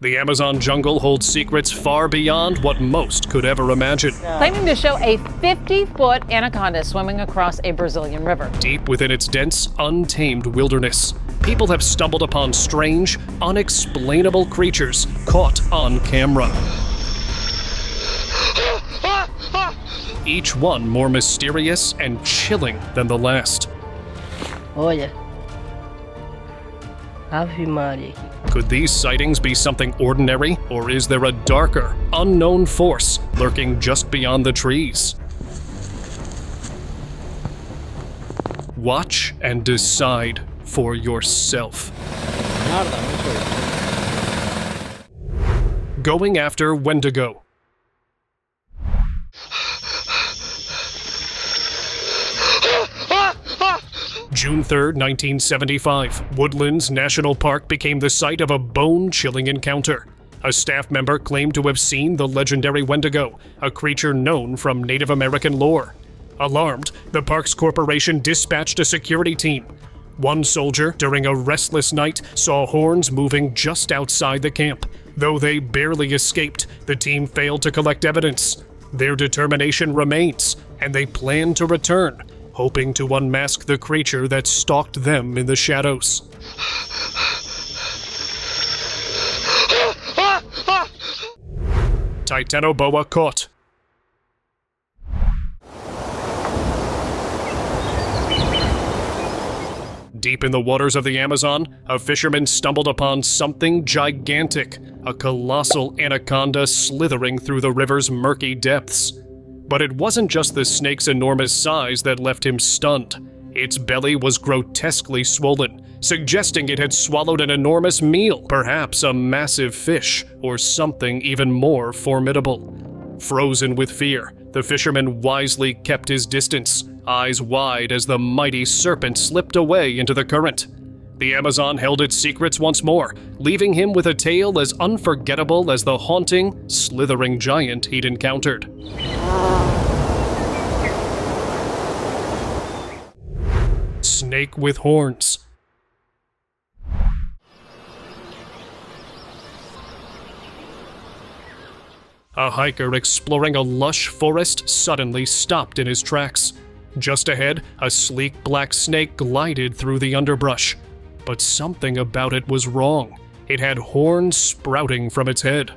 The Amazon jungle holds secrets far beyond what most could ever imagine. Claiming to show a 50-foot anaconda swimming across a Brazilian river. Deep within its dense, untamed wilderness, people have stumbled upon strange, unexplainable creatures caught on camera. Each one more mysterious and chilling than the last. Olha. Ave Maria. Could these sightings be something ordinary, or is there a darker, unknown force lurking just beyond the trees? Watch and decide for yourself. Going after Wendigo. June 3, 1975, Woodlands National Park became the site of a bone-chilling encounter. A staff member claimed to have seen the legendary Wendigo, a creature known from Native American lore. Alarmed, the park's corporation dispatched a security team. One soldier, during a restless night, saw horns moving just outside the camp. Though they barely escaped, the team failed to collect evidence. Their determination remains, and they plan to return, hoping to unmask the creature that stalked them in the shadows. Titanoboa Caught. Deep in the waters of the Amazon, a fisherman stumbled upon something gigantic, a colossal anaconda slithering through the river's murky depths. But it wasn't just the snake's enormous size that left him stunned. Its belly was grotesquely swollen, suggesting it had swallowed an enormous meal, perhaps a massive fish, or something even more formidable. Frozen with fear, the fisherman wisely kept his distance, eyes wide as the mighty serpent slipped away into the current. The Amazon held its secrets once more, leaving him with a tale as unforgettable as the haunting, slithering giant he'd encountered. Snake with horns. A hiker exploring a lush forest suddenly stopped in his tracks. Just ahead, a sleek black snake glided through the underbrush. But something about it was wrong. It had horns sprouting from its head.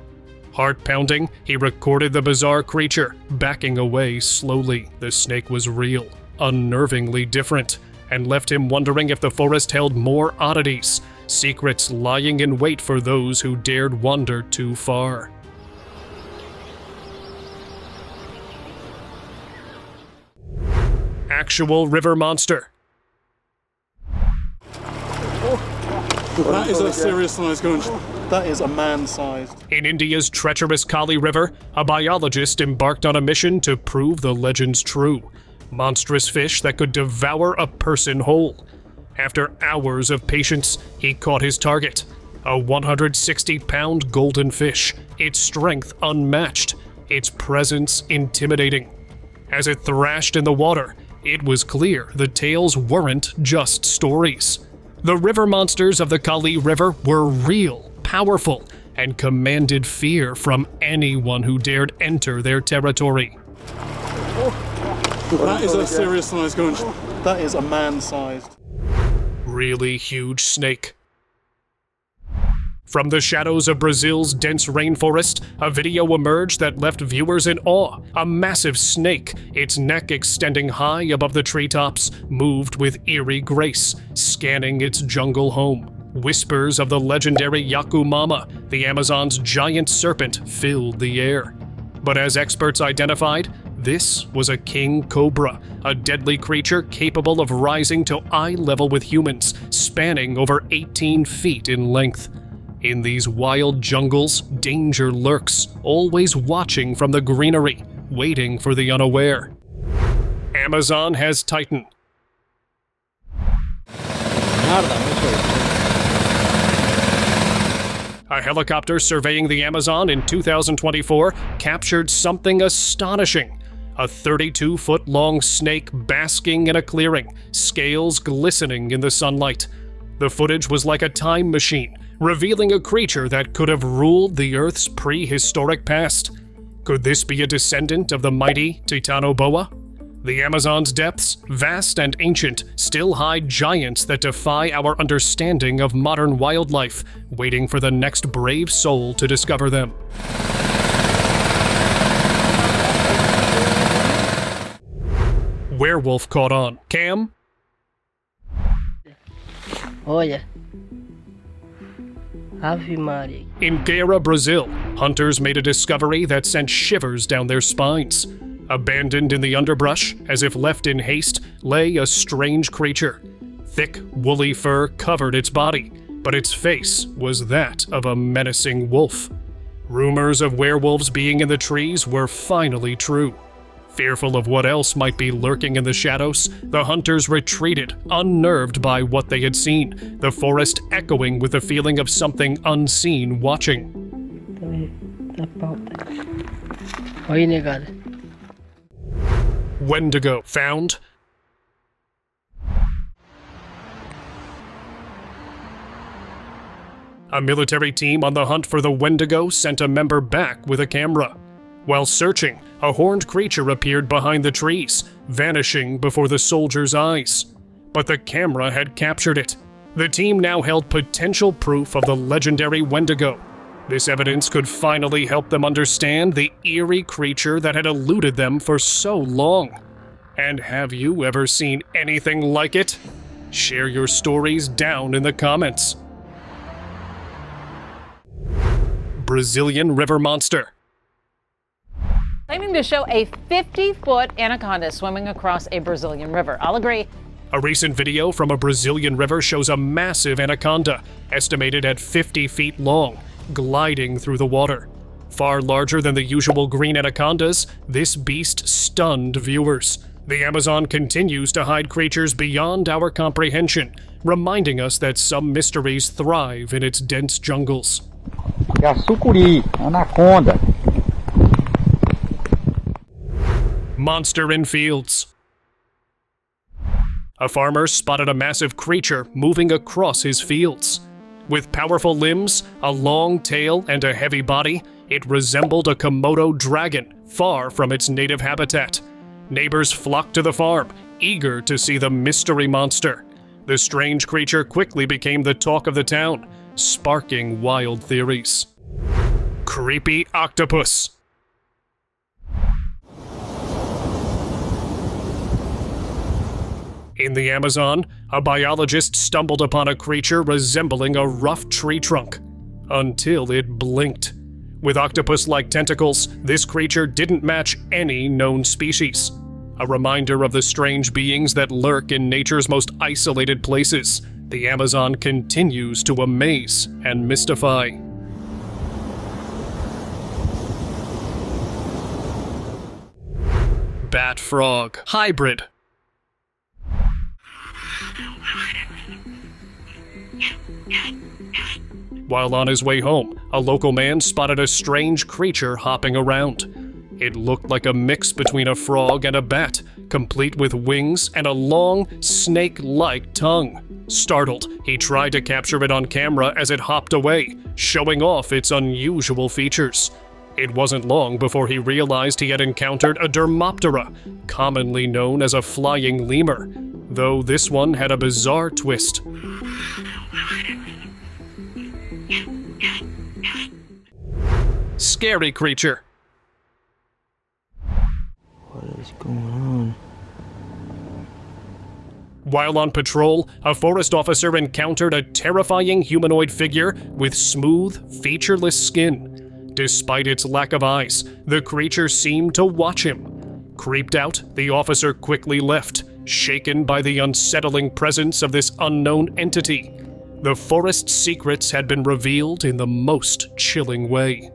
Heart-pounding, he recorded the bizarre creature, backing away slowly. The snake was real, unnervingly different, and left him wondering if the forest held more oddities, secrets lying in wait for those who dared wander too far. Actual river monster. That is a serious size gunge. That is a man-sized. In India's treacherous Kali River, a biologist embarked on a mission to prove the legends true. Monstrous fish that could devour a person whole. After hours of patience, he caught his target. A 160-pound golden fish, its strength unmatched, its presence intimidating. As it thrashed in the water, it was clear the tales weren't just stories. The river monsters of the Kali River were real, powerful, and commanded fear from anyone who dared enter their territory. That is a serious size gunge. That is a man-sized. Really huge snake. From the shadows of Brazil's dense rainforest, a video emerged that left viewers in awe. A massive snake, its neck extending high above the treetops, moved with eerie grace, scanning its jungle home. Whispers of the legendary Yakumama, the Amazon's giant serpent, filled the air. But as experts identified, this was a king cobra, a deadly creature capable of rising to eye level with humans, spanning over 18 feet in length. In these wild jungles, danger lurks, always watching from the greenery, waiting for the unaware. Amazon has Titan. A helicopter surveying the Amazon in 2024 captured something astonishing. A 32-foot-long snake basking in a clearing, scales glistening in the sunlight. The footage was like a time machine, revealing a creature that could have ruled the Earth's prehistoric past. Could this be a descendant of the mighty Titanoboa? The Amazon's depths, vast and ancient, still hide giants that defy our understanding of modern wildlife, waiting for the next brave soul to discover them. Werewolf Caught On Cam. Olha. Ave Maria. In Guerra, Brazil, hunters made a discovery that sent shivers down their spines. Abandoned in the underbrush, as if left in haste, lay a strange creature. Thick, woolly fur covered its body, but its face was that of a menacing wolf. Rumors of werewolves being in the trees were finally true. Fearful of what else might be lurking in the shadows, the hunters retreated, unnerved by what they had seen, the forest echoing with the feeling of something unseen watching. Olha, negada. Wendigo found. A military team on the hunt for the Wendigo sent a member back with a camera. While searching, a horned creature appeared behind the trees, vanishing before the soldiers' eyes. But the camera had captured it. The team now held potential proof of the legendary Wendigo. This evidence could finally help them understand the eerie creature that had eluded them for so long. And have you ever seen anything like it? Share your stories down in the comments. Brazilian river monster. Claiming to show a 50-foot anaconda swimming across a Brazilian river. I'll agree. A recent video from a Brazilian river shows a massive anaconda, estimated at 50 feet long, gliding through the water. Far larger than the usual green anacondas, this beast stunned viewers. The Amazon continues to hide creatures beyond our comprehension, reminding us that some mysteries thrive in its dense jungles. Sucuri, anaconda. Monster in fields. A farmer spotted a massive creature moving across his fields. With powerful limbs, a long tail, and a heavy body, it resembled a Komodo dragon, far from its native habitat. Neighbors flocked to the farm, eager to see the mystery monster. The strange creature quickly became the talk of the town, sparking wild theories. Creepy octopus. In the Amazon, a biologist stumbled upon a creature resembling a rough tree trunk, until it blinked. With octopus-like tentacles, this creature didn't match any known species. A reminder of the strange beings that lurk in nature's most isolated places, the Amazon continues to amaze and mystify. Bat frog hybrid. While on his way home, a local man spotted a strange creature hopping around. It looked like a mix between a frog and a bat, complete with wings and a long, snake-like tongue. Startled, he tried to capture it on camera as it hopped away, showing off its unusual features. It wasn't long before he realized he had encountered a Dermoptera, commonly known as a flying lemur, though this one had a bizarre twist. Scary creature. What is going on? While on patrol, a forest officer encountered a terrifying humanoid figure with smooth, featureless skin. Despite its lack of eyes, the creature seemed to watch him. Creeped out, the officer quickly left, shaken by the unsettling presence of this unknown entity. The forest's secrets had been revealed in the most chilling way.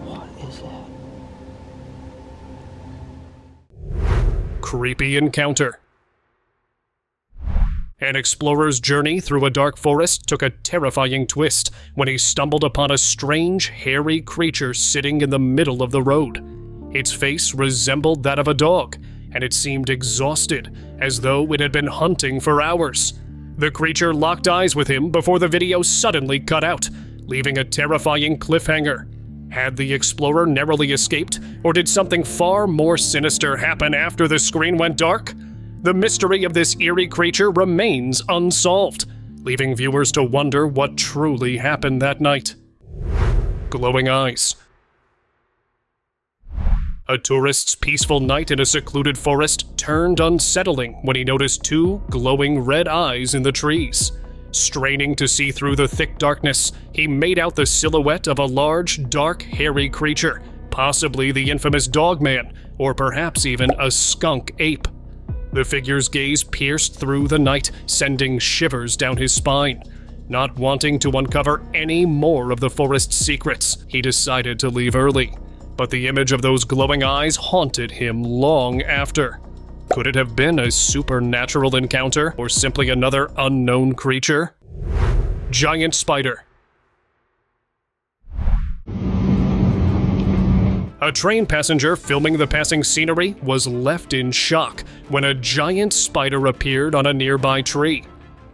What is that? Creepy encounter. An explorer's journey through a dark forest took a terrifying twist when he stumbled upon a strange, hairy creature sitting in the middle of the road. Its face resembled that of a dog, and it seemed exhausted, as though it had been hunting for hours. The creature locked eyes with him before the video suddenly cut out, leaving a terrifying cliffhanger. Had the explorer narrowly escaped, or did something far more sinister happen after the screen went dark? The mystery of this eerie creature remains unsolved, leaving viewers to wonder what truly happened that night. Glowing eyes. A tourist's peaceful night in a secluded forest turned unsettling when he noticed two glowing red eyes in the trees. Straining to see through the thick darkness, he made out the silhouette of a large, dark, hairy creature, possibly the infamous Dogman, or perhaps even a skunk ape. The figure's gaze pierced through the night, sending shivers down his spine. Not wanting to uncover any more of the forest's secrets, he decided to leave early. But the image of those glowing eyes haunted him long after. Could it have been a supernatural encounter, or simply another unknown creature? Giant spider. A train passenger filming the passing scenery was left in shock when a giant spider appeared on a nearby tree.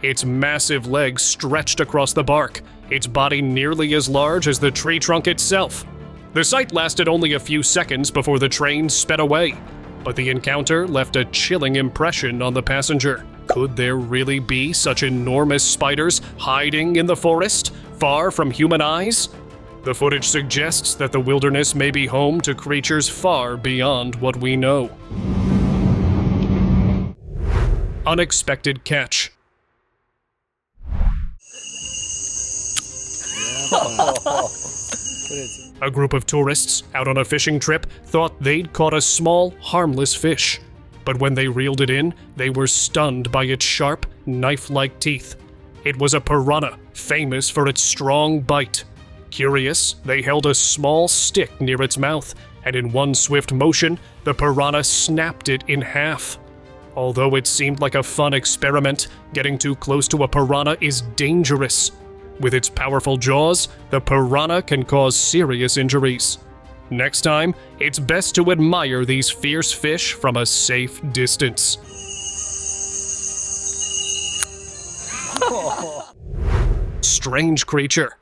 Its massive legs stretched across the bark, its body nearly as large as the tree trunk itself. The sight lasted only a few seconds before the train sped away, but the encounter left a chilling impression on the passenger. Could there really be such enormous spiders hiding in the forest, far from human eyes? The footage suggests that the wilderness may be home to creatures far beyond what we know. Unexpected catch. A group of tourists out on a fishing trip thought they'd caught a small, harmless fish. But when they reeled it in, they were stunned by its sharp, knife-like teeth. It was a piranha, famous for its strong bite. Curious, they held a small stick near its mouth, and in one swift motion, the piranha snapped it in half. Although it seemed like a fun experiment, getting too close to a piranha is dangerous. With its powerful jaws, the piranha can cause serious injuries. Next time, it's best to admire these fierce fish from a safe distance. Strange creature.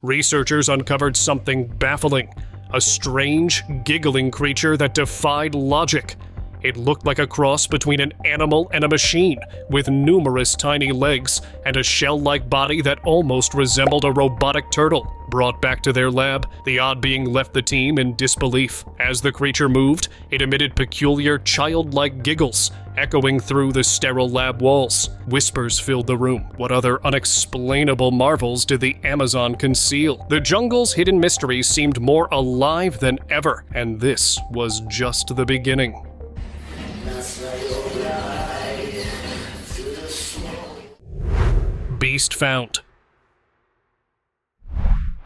Researchers uncovered something baffling. A strange, giggling creature that defied logic. It looked like a cross between an animal and a machine, with numerous tiny legs and a shell-like body that almost resembled a robotic turtle. Brought back to their lab, the odd being left the team in disbelief. As the creature moved, it emitted peculiar childlike giggles, echoing through the sterile lab walls. Whispers filled the room. What other unexplainable marvels did the Amazon conceal? The jungle's hidden mysteries seemed more alive than ever, and this was just the beginning. Beast found.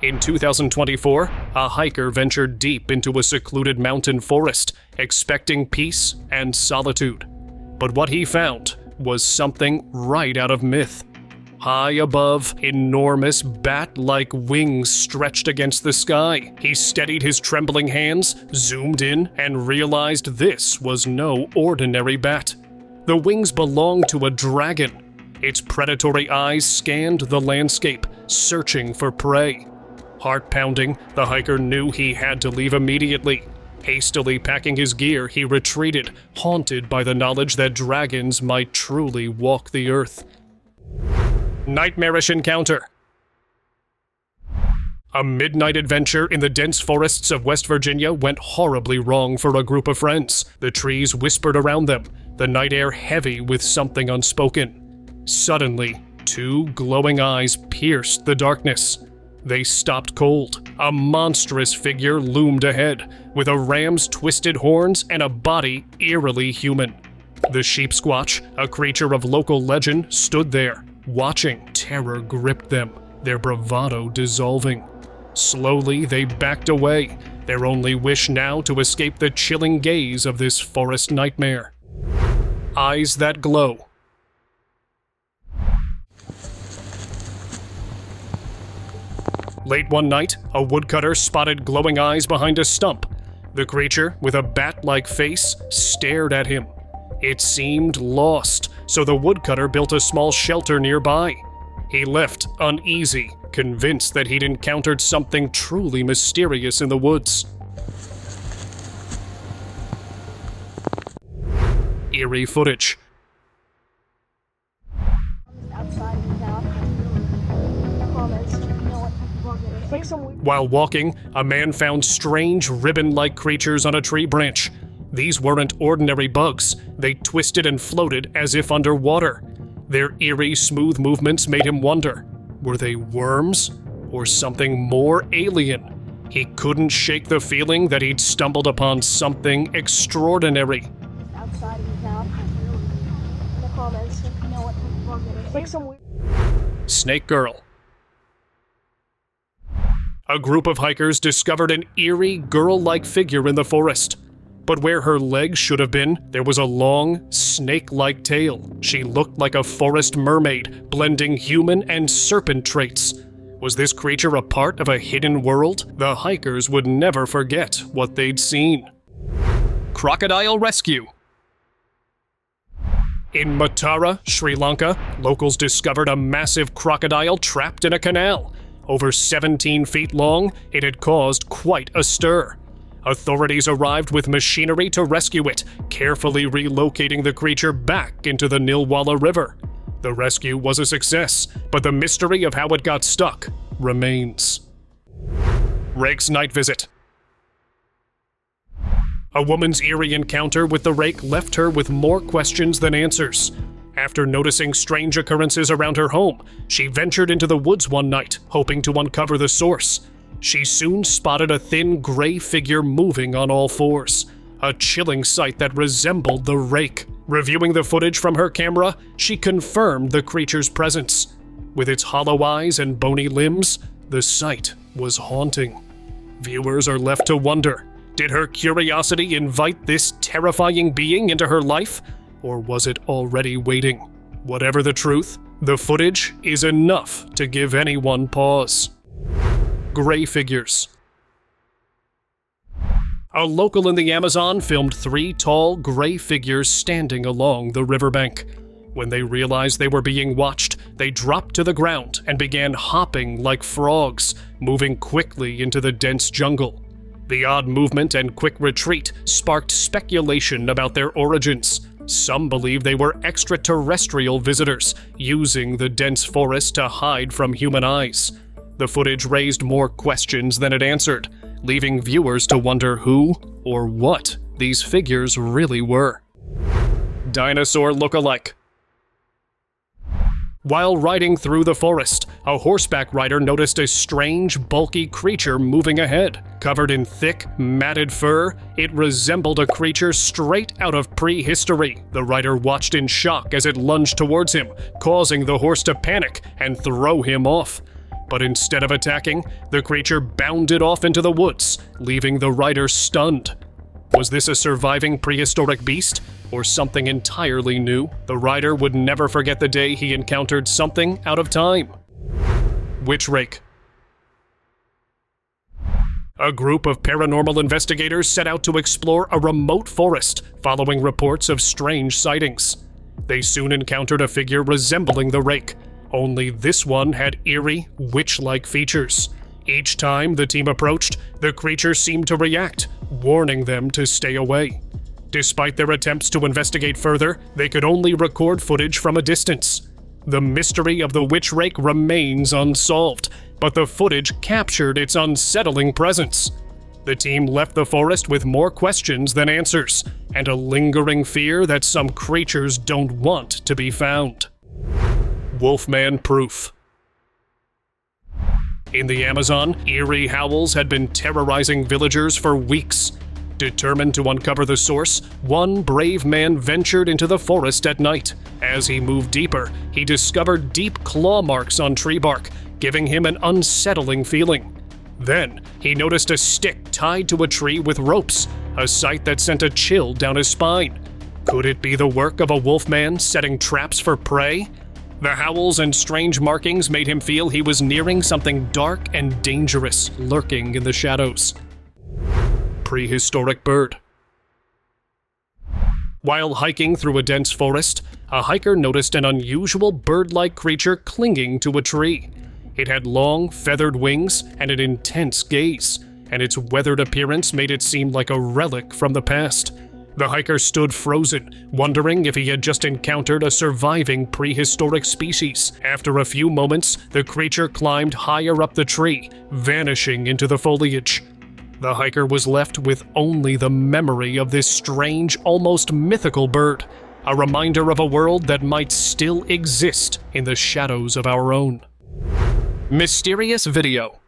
In 2024, a hiker ventured deep into a secluded mountain forest, expecting peace and solitude. But what he found was something right out of myth. High above, enormous bat-like wings stretched against the sky. He steadied his trembling hands, zoomed in, and realized this was no ordinary bat. The wings belonged to a dragon. Its predatory eyes scanned the landscape, searching for prey. Heart-pounding, the hiker knew he had to leave immediately. Hastily packing his gear, he retreated, haunted by the knowledge that dragons might truly walk the earth. Nightmarish encounter. A midnight adventure in the dense forests of West Virginia went horribly wrong for a group of friends. The trees whispered around them, the night air heavy with something unspoken. Suddenly, two glowing eyes pierced the darkness. They stopped cold. A monstrous figure loomed ahead, with a ram's twisted horns and a body eerily human. The sheep squatch, a creature of local legend, stood there, watching. Terror gripped them, their bravado dissolving. Slowly, they backed away, their only wish now to escape the chilling gaze of this forest nightmare. Eyes that glow. Late one night, a woodcutter spotted glowing eyes behind a stump. The creature, with a bat-like face, stared at him. It seemed lost, so the woodcutter built a small shelter nearby. He left uneasy, convinced that he'd encountered something truly mysterious in the woods. Eerie footage. While walking, a man found strange ribbon-like creatures on a tree branch. These weren't ordinary bugs. They twisted and floated as if underwater. Their eerie, smooth movements made him wonder, were they worms or something more alien? He couldn't shake the feeling that he'd stumbled upon something extraordinary. Outside of the town. In the comments, if you know what the bug it is. It's like some weird. Snake Girl. A group of hikers discovered an eerie, girl-like figure in the forest. But where her legs should have been, there was a long, snake-like tail. She looked like a forest mermaid, blending human and serpent traits. Was this creature a part of a hidden world? The hikers would never forget what they'd seen. Crocodile rescue. In Matara, Sri Lanka, locals discovered a massive crocodile trapped in a canal. Over 17 feet long, it had caused quite a stir. Authorities arrived with machinery to rescue it, carefully relocating the creature back into the Nilwala River. The rescue was a success, but the mystery of how it got stuck remains. Rake's night visit. A woman's eerie encounter with the rake left her with more questions than answers. After noticing strange occurrences around her home, she ventured into the woods one night, hoping to uncover the source. She soon spotted a thin gray figure moving on all fours, a chilling sight that resembled the rake. Reviewing the footage from her camera, she confirmed the creature's presence. With its hollow eyes and bony limbs, the sight was haunting. Viewers are left to wonder, did her curiosity invite this terrifying being into her life? Or was it already waiting? Whatever the truth, the footage is enough to give anyone pause. Gray figures. A local in the Amazon filmed 3 tall, gray figures standing along the riverbank. When they realized they were being watched, they dropped to the ground and began hopping like frogs, moving quickly into the dense jungle. The odd movement and quick retreat sparked speculation about their origins. Some believe they were extraterrestrial visitors, using the dense forest to hide from human eyes. The footage raised more questions than it answered, leaving viewers to wonder who or what these figures really were. Dinosaur look-alike. While riding through the forest, a horseback rider noticed a strange, bulky creature moving ahead. Covered in thick, matted fur, it resembled a creature straight out of prehistory. The rider watched in shock as it lunged towards him, causing the horse to panic and throw him off. But instead of attacking, the creature bounded off into the woods, leaving the rider stunned. Was this a surviving prehistoric beast, or something entirely new? The rider would never forget the day he encountered something out of time. Witch rake. A group of paranormal investigators set out to explore a remote forest, following reports of strange sightings. They soon encountered a figure resembling the rake, only this one had eerie, witch-like features. Each time the team approached, the creature seemed to react, warning them to stay away. Despite their attempts to investigate further, they could only record footage from a distance. The mystery of the witch rake remains unsolved, but the footage captured its unsettling presence. The team left the forest with more questions than answers, and a lingering fear that some creatures don't want to be found. Wolfman proof. In the Amazon, eerie howls had been terrorizing villagers for weeks. Determined to uncover the source, one brave man ventured into the forest at night. As he moved deeper, he discovered deep claw marks on tree bark, giving him an unsettling feeling. Then, he noticed a stick tied to a tree with ropes, a sight that sent a chill down his spine. Could it be the work of a wolfman setting traps for prey? The howls and strange markings made him feel he was nearing something dark and dangerous lurking in the shadows. prehistoric bird. While hiking through a dense forest, a hiker noticed an unusual bird-like creature clinging to a tree. It had long, feathered wings and an intense gaze, and its weathered appearance made it seem like a relic from the past. The hiker stood frozen, wondering if he had just encountered a surviving prehistoric species. After a few moments, the creature climbed higher up the tree, vanishing into the foliage. The hiker was left with only the memory of this strange, almost mythical bird, a reminder of a world that might still exist in the shadows of our own. Mysterious video.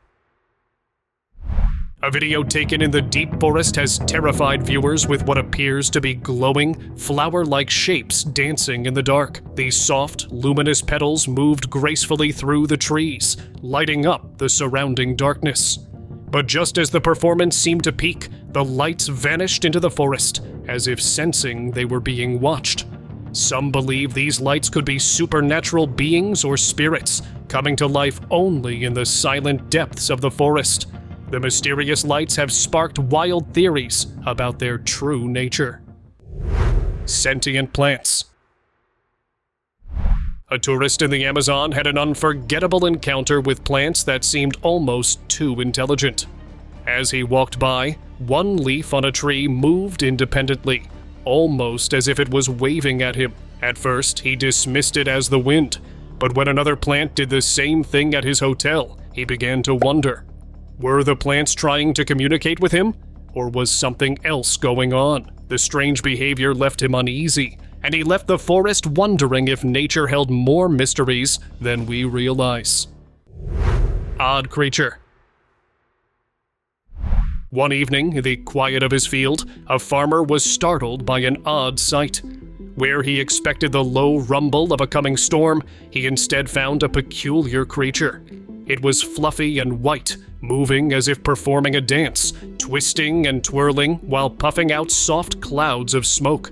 A video taken in the deep forest has terrified viewers with what appears to be glowing, flower-like shapes dancing in the dark. These soft, luminous petals moved gracefully through the trees, lighting up the surrounding darkness. But just as the performance seemed to peak, the lights vanished into the forest, as if sensing they were being watched. Some believe these lights could be supernatural beings or spirits, coming to life only in the silent depths of the forest. The mysterious lights have sparked wild theories about their true nature. Sentient plants. A tourist in the Amazon had an unforgettable encounter with plants that seemed almost too intelligent. As he walked by, one leaf on a tree moved independently, almost as if it was waving at him. At first, he dismissed it as the wind, but when another plant did the same thing at his hotel, he began to wonder. Were the plants trying to communicate with him, or was something else going on? The strange behavior left him uneasy, and he left the forest wondering if nature held more mysteries than we realize. Odd creature. One evening, in the quiet of his field, a farmer was startled by an odd sight. Where he expected the low rumble of a coming storm, he instead found a peculiar creature. It was fluffy and white, moving as if performing a dance, twisting and twirling while puffing out soft clouds of smoke.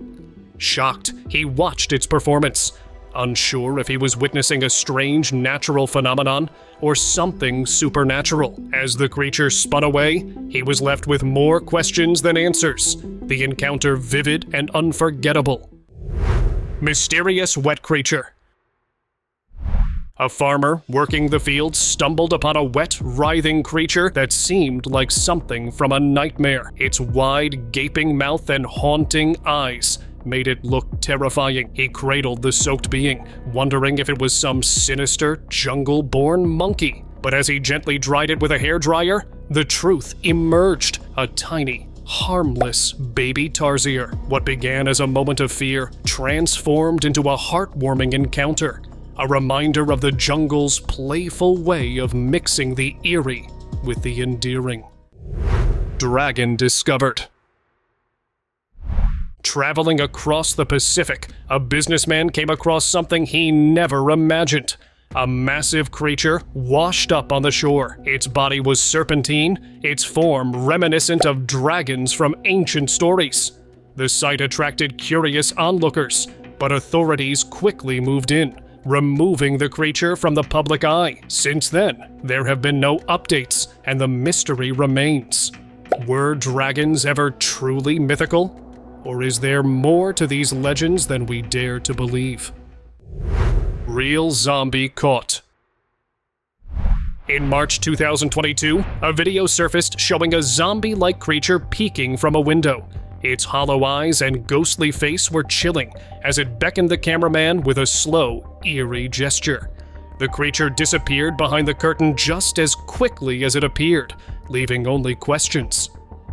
Shocked, he watched its performance, unsure if he was witnessing a strange natural phenomenon or something supernatural. As the creature spun away, he was left with more questions than answers, the encounter vivid and unforgettable. Mysterious wet creature. A farmer working the field stumbled upon a wet, writhing creature that seemed like something from a nightmare. Its wide, gaping mouth and haunting eyes made it look terrifying. He cradled the soaked being, wondering if it was some sinister, jungle-born monkey. But as he gently dried it with a hairdryer, the truth emerged: a tiny, harmless baby tarsier. What began as a moment of fear transformed into a heartwarming encounter, a reminder of the jungle's playful way of mixing the eerie with the endearing. Dragon discovered. Traveling across the Pacific, a businessman came across something he never imagined. A massive creature washed up on the shore. Its body was serpentine, its form reminiscent of dragons from ancient stories. The sight attracted curious onlookers, but authorities quickly moved in, removing the creature from the public eye. Since then, there have been no updates, and the mystery remains. Were dragons ever truly mythical? Or is there more to these legends than we dare to believe? Real zombie caught. In March 2022, a video surfaced showing a zombie-like creature peeking from a window. Its hollow eyes and ghostly face were chilling as it beckoned the cameraman with a slow, eerie gesture. The creature disappeared behind the curtain just as quickly as it appeared, leaving only questions.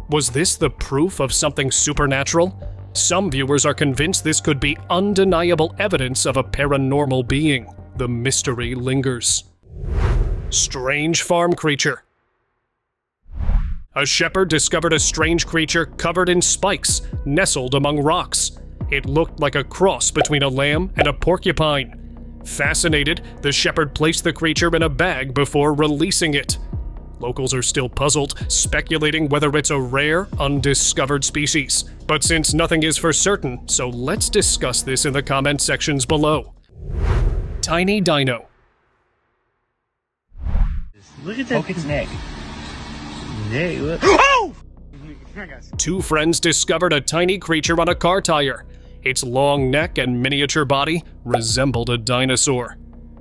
Was this the proof of something supernatural? Some viewers are convinced this could be undeniable evidence of a paranormal being. The mystery lingers. Strange farm creature. A shepherd discovered a strange creature covered in spikes, nestled among rocks. It looked like a cross between a lamb and a porcupine. Fascinated, the shepherd placed the creature in a bag before releasing it. Locals are still puzzled, speculating whether it's a rare, undiscovered species. But since nothing is for certain, so let's discuss this in the comment sections below. Tiny Dino. Look at that. Poke its neck. Neck, look. Oh! Two friends discovered a tiny creature on a car tire. Its long neck and miniature body resembled a dinosaur.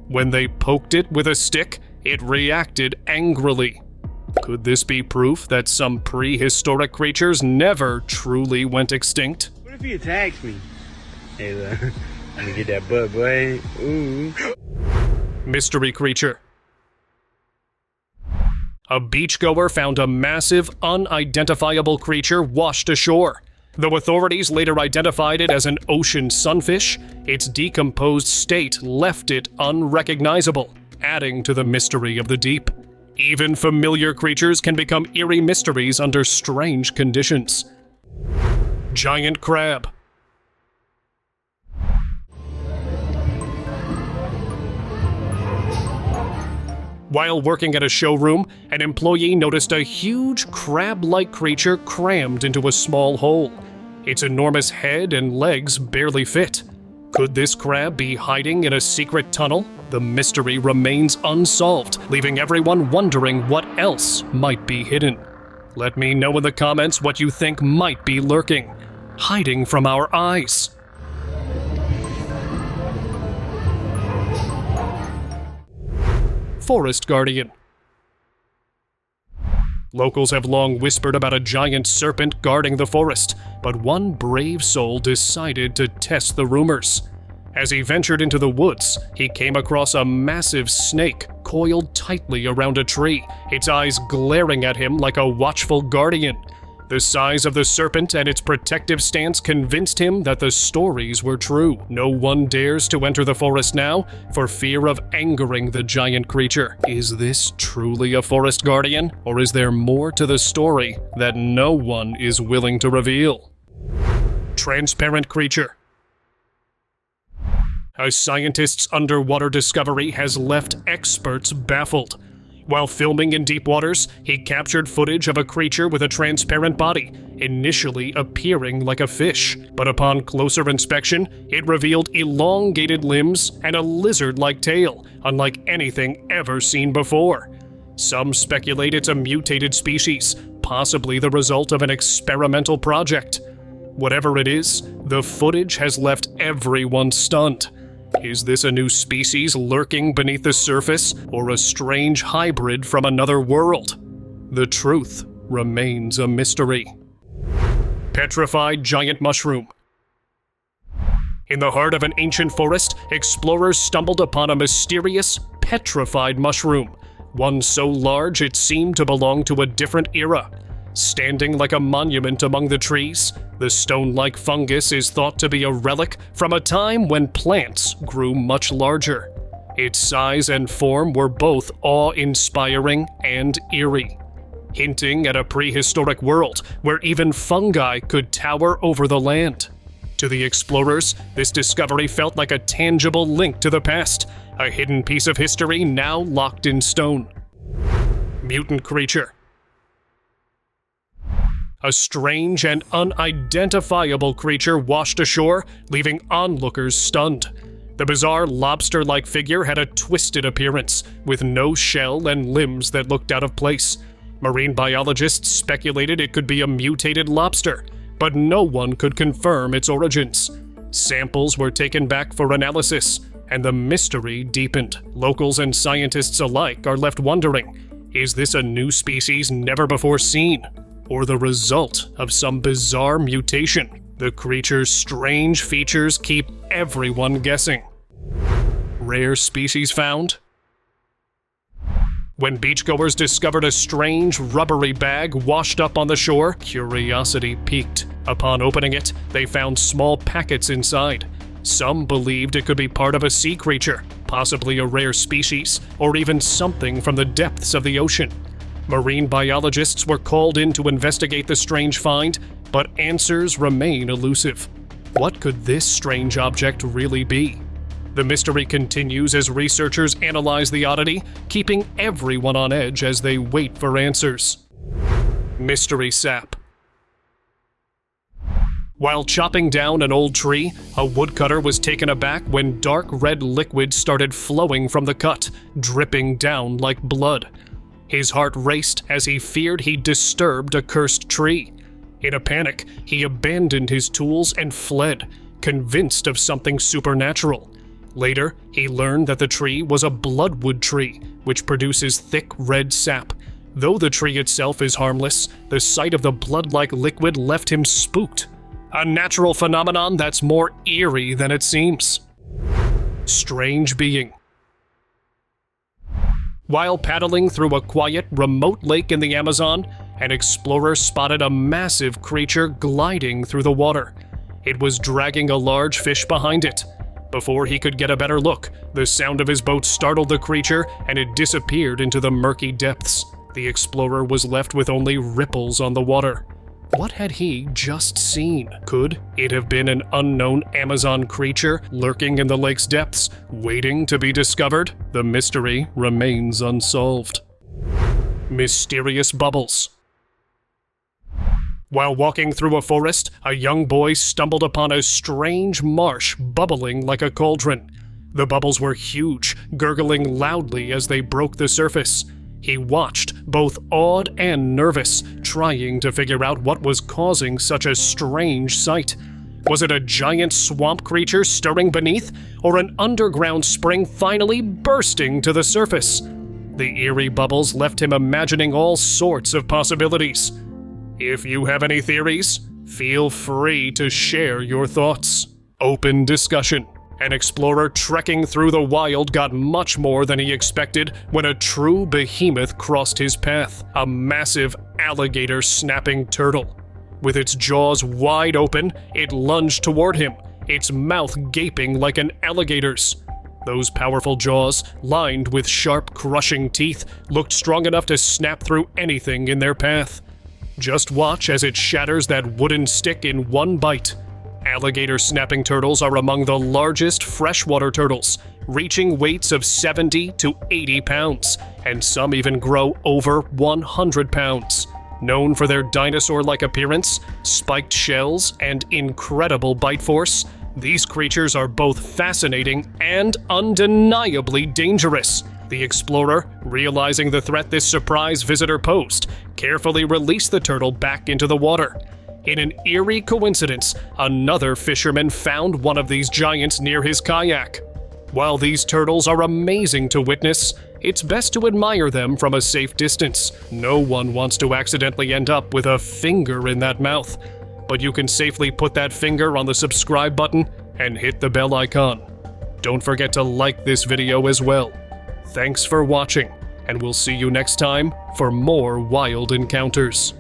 When they poked it with a stick, it reacted angrily. Could this be proof that some prehistoric creatures never truly went extinct? What if he attacks me? Hey, look. Let me get that butt, boy. Ooh. Mystery creature. A beachgoer found a massive, unidentifiable creature washed ashore. Though authorities later identified it as an ocean sunfish, its decomposed state left it unrecognizable, adding to the mystery of the deep. Even familiar creatures can become eerie mysteries under strange conditions. Giant crab. While working at a showroom, an employee noticed a huge crab-like creature crammed into a small hole. Its enormous head and legs barely fit. Could this crab be hiding in a secret tunnel? The mystery remains unsolved, leaving everyone wondering what else might be hidden. Let me know in the comments what you think might be lurking, hiding from our eyes. Forest guardian. Locals have long whispered about a giant serpent guarding the forest, but one brave soul decided to test the rumors. As he ventured into the woods, he came across a massive snake coiled tightly around a tree, its eyes glaring at him like a watchful guardian. The size of the serpent and its protective stance convinced him that the stories were true. No one dares to enter the forest now for fear of angering the giant creature. Is this truly a forest guardian, or is there more to the story that no one is willing to reveal? Transparent creature. A scientist's underwater discovery has left experts baffled. While filming in deep waters, he captured footage of a creature with a transparent body, initially appearing like a fish. But upon closer inspection, it revealed elongated limbs and a lizard-like tail, unlike anything ever seen before. Some speculate it's a mutated species, possibly the result of an experimental project. Whatever it is, the footage has left everyone stunned. Is this a new species lurking beneath the surface, or a strange hybrid from another world? The truth remains a mystery. Petrified giant mushroom. In the heart of an ancient forest, explorers stumbled upon a mysterious, petrified mushroom, one so large it seemed to belong to a different era. Standing like a monument among the trees, the stone-like fungus is thought to be a relic from a time when plants grew much larger. Its size and form were both awe-inspiring and eerie, hinting at a prehistoric world where even fungi could tower over the land. To the explorers, this discovery felt like a tangible link to the past, a hidden piece of history now locked in stone. Mutant creature. A strange and unidentifiable creature washed ashore, leaving onlookers stunned. The bizarre lobster-like figure had a twisted appearance, with no shell and limbs that looked out of place. Marine biologists speculated it could be a mutated lobster, but no one could confirm its origins. Samples were taken back for analysis, and the mystery deepened. Locals and scientists alike are left wondering, is this a new species never before seen, or the result of some bizarre mutation? The creature's strange features keep everyone guessing. Rare species found? When beachgoers discovered a strange, rubbery bag washed up on the shore, curiosity piqued. Upon opening it, they found small packets inside. Some believed it could be part of a sea creature, possibly a rare species, or even something from the depths of the ocean. Marine biologists were called in to investigate the strange find, but answers remain elusive. What could this strange object really be? The mystery continues as researchers analyze the oddity, keeping everyone on edge as they wait for answers. Mystery sap. While chopping down an old tree, a woodcutter was taken aback when dark red liquid started flowing from the cut, dripping down like blood. His heart raced as he feared he'd disturbed a cursed tree. In a panic, he abandoned his tools and fled, convinced of something supernatural. Later, he learned that the tree was a bloodwood tree, which produces thick red sap. Though the tree itself is harmless, the sight of the blood-like liquid left him spooked. A natural phenomenon that's more eerie than it seems. Strange being. While paddling through a quiet, remote lake in the Amazon, an explorer spotted a massive creature gliding through the water. It was dragging a large fish behind it. Before he could get a better look, the sound of his boat startled the creature and it disappeared into the murky depths. The explorer was left with only ripples on the water. What had he just seen? Could it have been an unknown Amazon creature lurking in the lake's depths, waiting to be discovered? The mystery remains unsolved. Mysterious bubbles. While walking through a forest, a young boy stumbled upon a strange marsh bubbling like a cauldron. The bubbles were huge, gurgling loudly as they broke the surface. He watched, both awed and nervous, trying to figure out what was causing such a strange sight. Was it a giant swamp creature stirring beneath, or an underground spring finally bursting to the surface? The eerie bubbles left him imagining all sorts of possibilities. If you have any theories, feel free to share your thoughts. Open discussion. An explorer trekking through the wild got much more than he expected when a true behemoth crossed his path. A massive alligator snapping turtle. With its jaws wide open, it lunged toward him, its mouth gaping like an alligator's. Those powerful jaws, lined with sharp, crushing teeth, looked strong enough to snap through anything in their path. Just watch as it shatters that wooden stick in one bite. Alligator snapping turtles are among the largest freshwater turtles, reaching weights of 70 to 80 pounds, and some even grow over 100 pounds. Known for their dinosaur-like appearance, spiked shells, and incredible bite force, these creatures are both fascinating and undeniably dangerous. The explorer, realizing the threat this surprise visitor posed, carefully released the turtle back into the water. In an eerie coincidence, another fisherman found one of these giants near his kayak. While these turtles are amazing to witness, it's best to admire them from a safe distance. No one wants to accidentally end up with a finger in that mouth. But you can safely put that finger on the subscribe button and hit the bell icon. Don't forget to like this video as well. Thanks for watching, and we'll see you next time for more wild encounters.